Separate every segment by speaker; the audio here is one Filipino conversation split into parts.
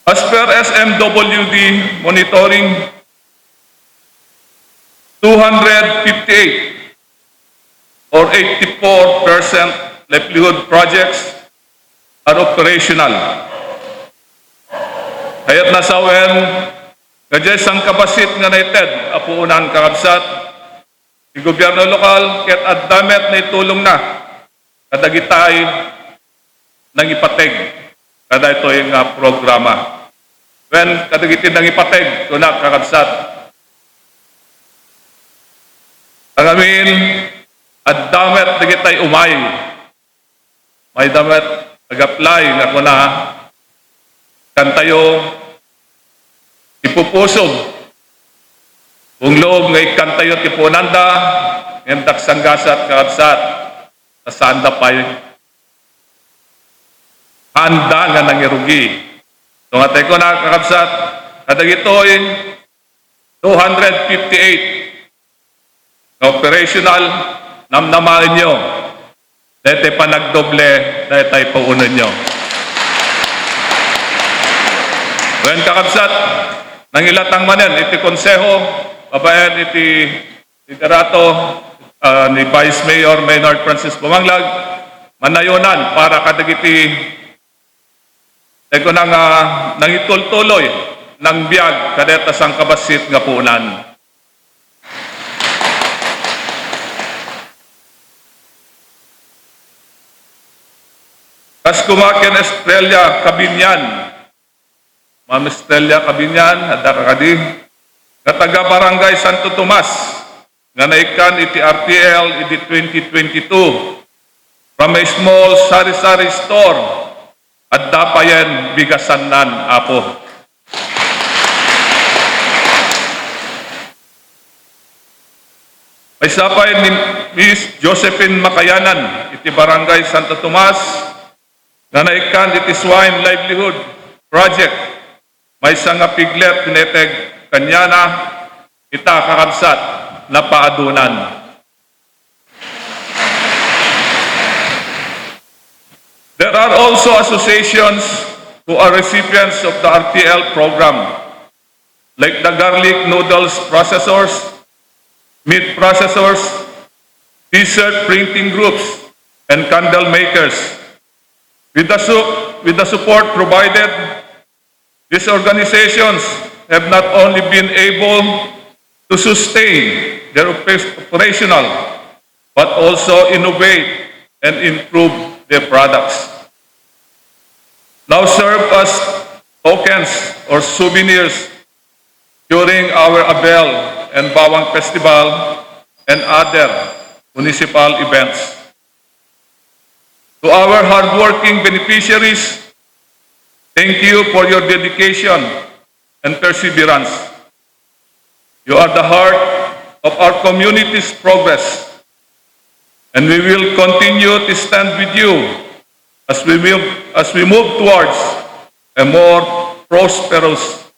Speaker 1: As per SMWD monitoring, 258 or 84% livelihood projects are operational. Hayat nasawen, kajay sang kabasit nga naited, apuunan kakabsat, di gobyerno lokal, ket addamet na itulong na, kadagitay, nang ipateg, kada ito yung programa. When kadagitin nang ipateg, ito na kakabsat. Ang amin, addamet dagitay umay, may damet nag-apply nga ko na kantayo ipupusob kung loob nga ikantayo tipunanda ng daksanggasat kakabsat sa sanda pa handa nga nangirugi. So nga tayo ko na kakabsat kadagitoy 258 na operational namnamain nyo. Dahil pa nagdoble, dahil tayo paunan nyo. When kakabsat, nang ilatang manen, iti konseho, babayan iti liderato ni Vice Mayor Maynard Francis Pumanglag, manayonan para kadagiti nang itultuloy ng biyag kadeta sang kabasit nga punan. Kas kumakin Estrella Kabinyan, Ma'am Estrella Kabinyan, ada kakadi, kataga Barangay Santo Tomas, nga naikan iti RTL iti 2022, from a small sari-sari store, at dapayan bigasan nan apo. May sapay ni Miss Josephine Makayanan, iti Barangay Santo Tomas, nga naikan iti swine livelihood project, may sanga piglet pineteg kanyana ita kakabsat na paadunan. There are also associations who are recipients of the RTL program, like the garlic noodles processors, meat processors, t-shirt printing groups, and candle makers. With the support provided, these organizations have not only been able to sustain their operational, but also innovate and improve their products. Now serve as tokens or souvenirs during our Abel and Bawang Festival and other municipal events. To our hardworking beneficiaries, thank you for your dedication and perseverance. You are the heart of our community's progress, and we will continue to stand with you as we move towards a more prosperous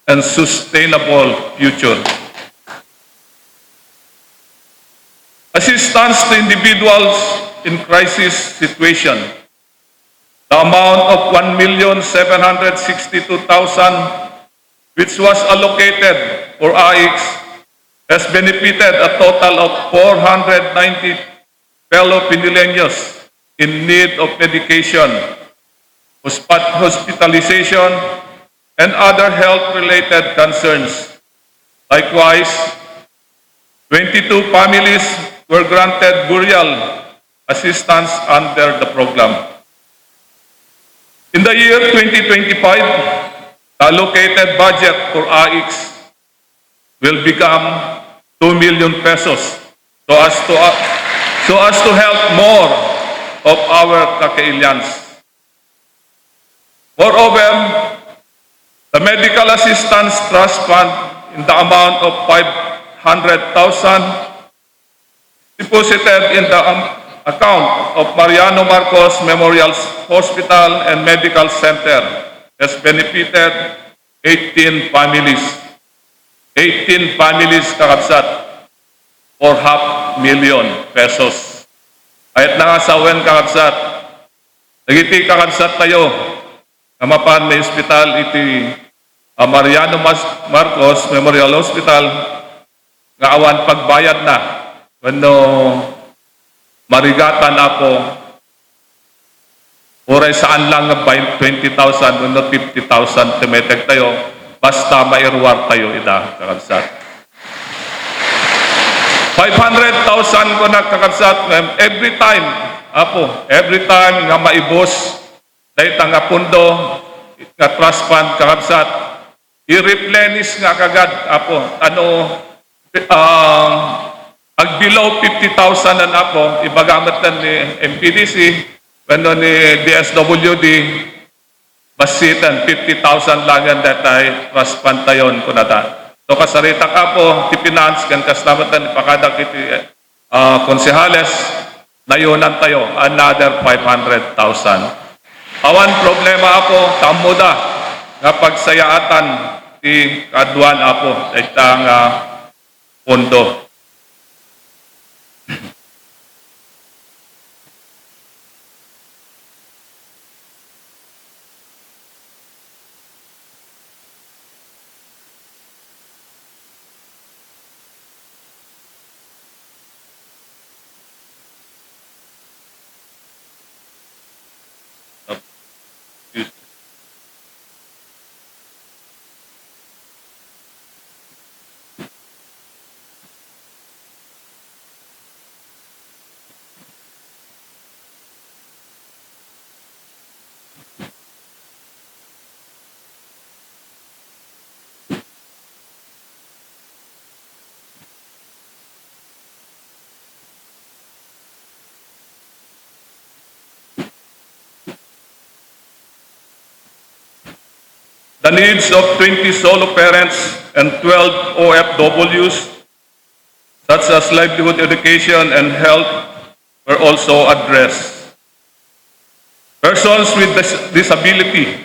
Speaker 1: and sustainable future. Assistance to individuals in crisis situation. The amount of 1,762,000 which was allocated for AIX has benefited a total of 490 fellow Pinileños in need of medication, hospitalization, and other health-related concerns. Likewise, 22 families were granted burial assistance under the program. In the year 2025, the allocated budget for AIX will become 2 million pesos so as to help more of our Kakailyans. Moreover, the Medical Assistance Trust Fund in the amount of 500,000 deposited in the account of Mariano Marcos Memorial Hospital and Medical Center has benefited 18 families. 18 families kakabsat for 500,000 pesos. Kahit nangasawen kakabsat, nagiti kakabsat tayo, Namapan may hospital iti Mariano Marcos Memorial Hospital nga awan pagbayad na wenno marigatan na po oray saan lang nga 20,000 wenno 50,000 timeteg tayo basta mairwar tayo ida kakabsat. 500,000 ko na kakabsat every time nga maibos dahil nga pundo nga trust fund kakabsat i-replenish nga kagad ag below 50,000 na apo ibagamat na ni MPDC wano ni DSWD basitan 50,000 lang yan datay trust fund tayon kunada. So kasarita ka po ti finance kan kaslamatan ipakadak iti konsehales nayunan tayo another 500,000. Awan problema apo tamuda nga pagsayaatan ti kaduan apo itang pondo. The needs of 20 solo parents and 12 OFWs, such as livelihood, education, and health, were also addressed. Persons with disability.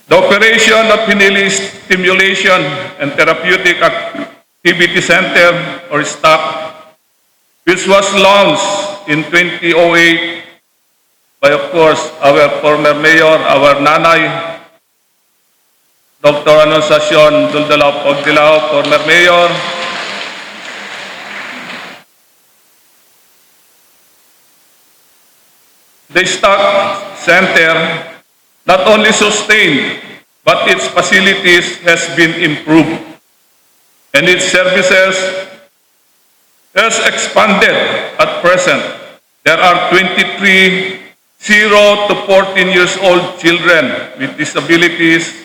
Speaker 1: The operation of Pinili Stimulation and Therapeutic Activity Center, or STAC, which was launched in 2008 by, of course, our former mayor, our nanay, Dr. Anunciacion Duldalao Pagdilao, former mayor. The STAC Center not only sustained, but its facilities has been improved, and its services has expanded. At present, there are 23 0 to 14 years old children with disabilities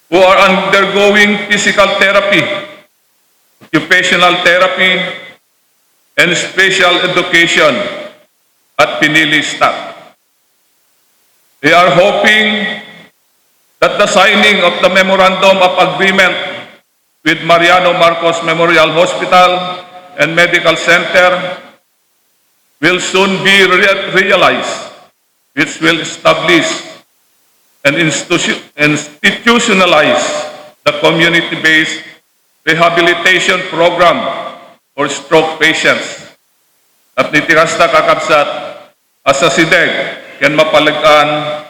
Speaker 1: who are undergoing physical therapy, occupational therapy, and special education at Pinili STAC. They are hoping that the signing of the Memorandum of Agreement with Mariano Marcos Memorial Hospital and Medical Center will soon be realized, which will establish and institutionalize the community-based rehabilitation program for stroke patients. At nitikas na kakabsat, asa sideg, yan mapalagaan,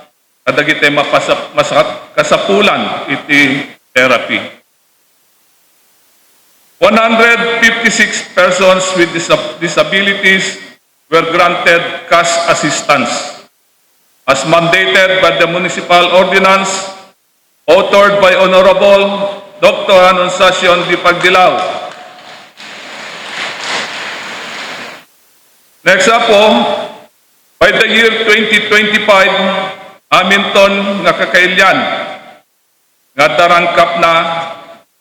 Speaker 1: kadagitay kasapulan iti therapy. 156 persons with disabilities were granted cash assistance as mandated by the municipal ordinance authored by Honorable Dr. Anunciacion D. Pagdilao. Next up po, by the year 2025, aminton nga kakailyan nga darangkap na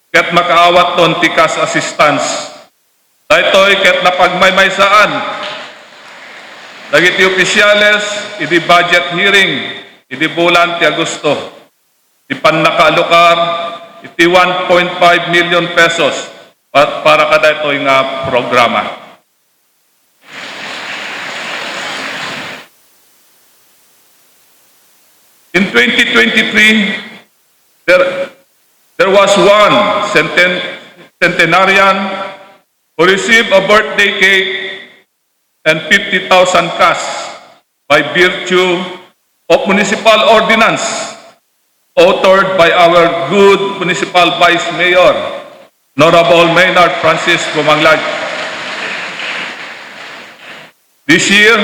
Speaker 1: ket makaawat ton ti cash assistance. Daytoy ket napagmaymaysaan dagiti opisyales, iti budget hearing, iti bulan ti Agosto. Iti pannakaalokar, iti 1.5 million pesos para kada ito nga programa. In 2023, there was one centenarian who received a birthday cake and 50,000 cash by virtue of Municipal Ordinance authored by our good Municipal Vice Mayor, Honorable Maynard Francis Bumanglag. This year,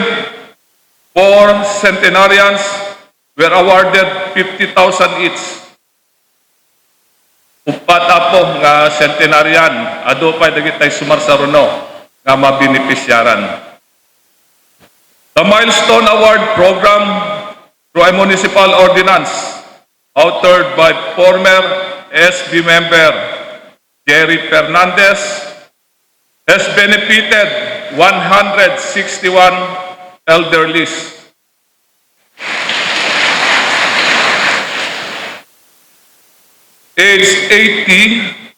Speaker 1: 4 centenarians were awarded 50,000 each. Upat apo nga centenarian, ado pa dagitay sumarsaruno nga mabenepisyaran. The Milestone Award Program through a municipal ordinance authored by former SB member Jerry Fernandez has benefited 161 elderlies. Age 80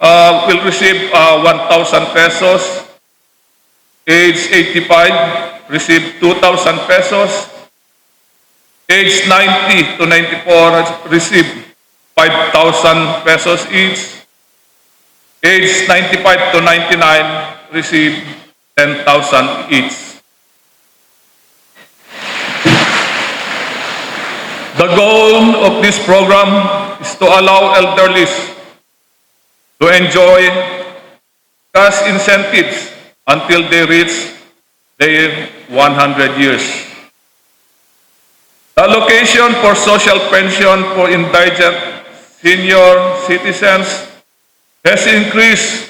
Speaker 1: will receive 1,000 pesos. Age 85 receive 2,000 pesos. Age 90 to 94 receive 5,000 pesos each. Age 95 to 99 receive 10,000 each. The goal of this program is to allow elderlies to enjoy cash incentives until they reach their 100 years. The allocation for social pension for indigent senior citizens has increased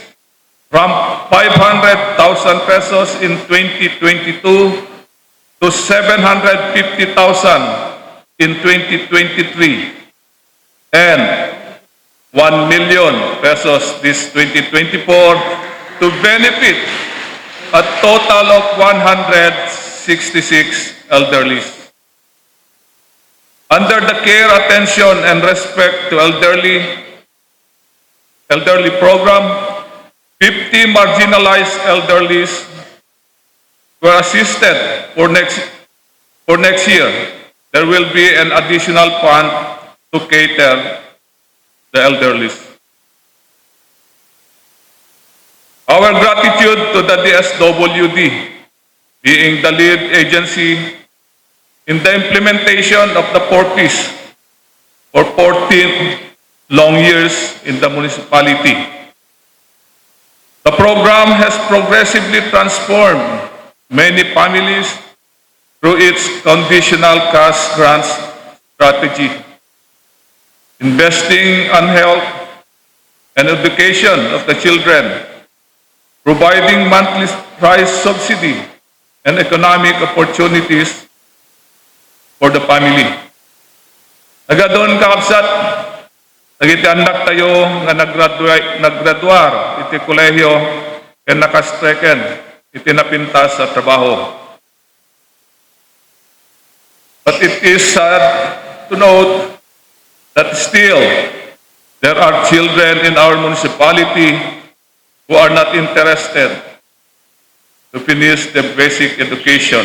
Speaker 1: from 500,000 pesos in 2022 to 750,000 in 2023 and 1 million pesos this 2024 to benefit a total of 166 elderlies. Under the care, attention, and respect to elderly program, 50 marginalized elderlies were assisted for next year. There will be an additional fund to cater the elderly. Our gratitude to the DSWD, being the lead agency in the implementation of the 4 Ps for 14 long years in the municipality. The program has progressively transformed many families through its conditional cash grants strategy, investing on health and education of the children, providing monthly price subsidy and economic opportunities for the family. Nagadon kakabsat, nagitiandak tayo nga naggraduar iti kolehyo ken nakastreken iti napintas sa trabaho. But it is sad to note that still there are children in our municipality who are not interested to finish the basic education.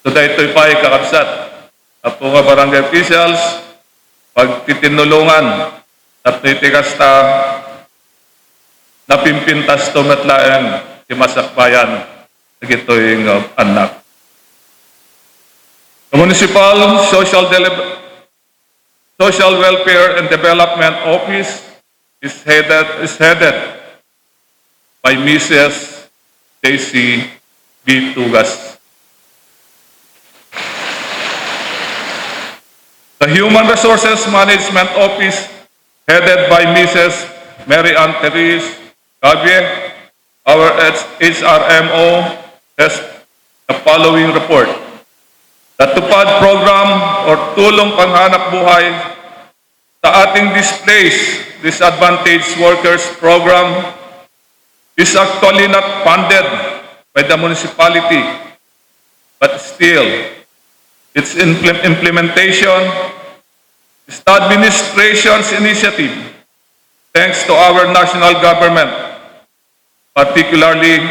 Speaker 1: So dahito pa'y kakabsat. Apo nga barangay officials, pagtitinulungan at nitikasta napimpintas to matlaang imasakbayan nagito'y anak. The Municipal Social Welfare and Development Office is headed by Mrs. J.C. B. Tugas. The Human Resources Management Office, headed by Mrs. Mary Ann Therese Cabie, our HRMO, has the following report. The TUPAD program or Tulong Panghanap Buhay sa ating disadvantaged workers program is actually not funded by the municipality, but still its implementation is the administration's initiative thanks to our national government, particularly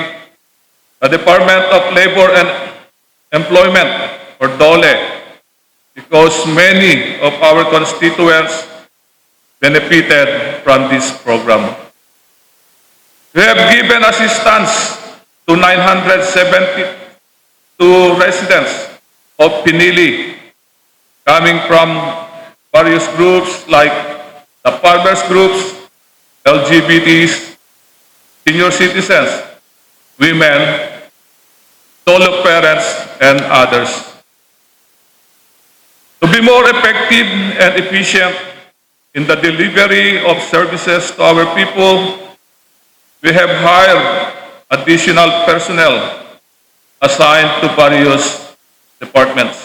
Speaker 1: the Department of Labor and Employment or DOLE, because many of our constituents benefited from this program. We have given assistance to 972 residents of Pinili coming from various groups like the farmers groups, LGBTs, senior citizens, women, solo parents, and others. To be more effective and efficient in the delivery of services to our people, we have hired additional personnel assigned to various departments.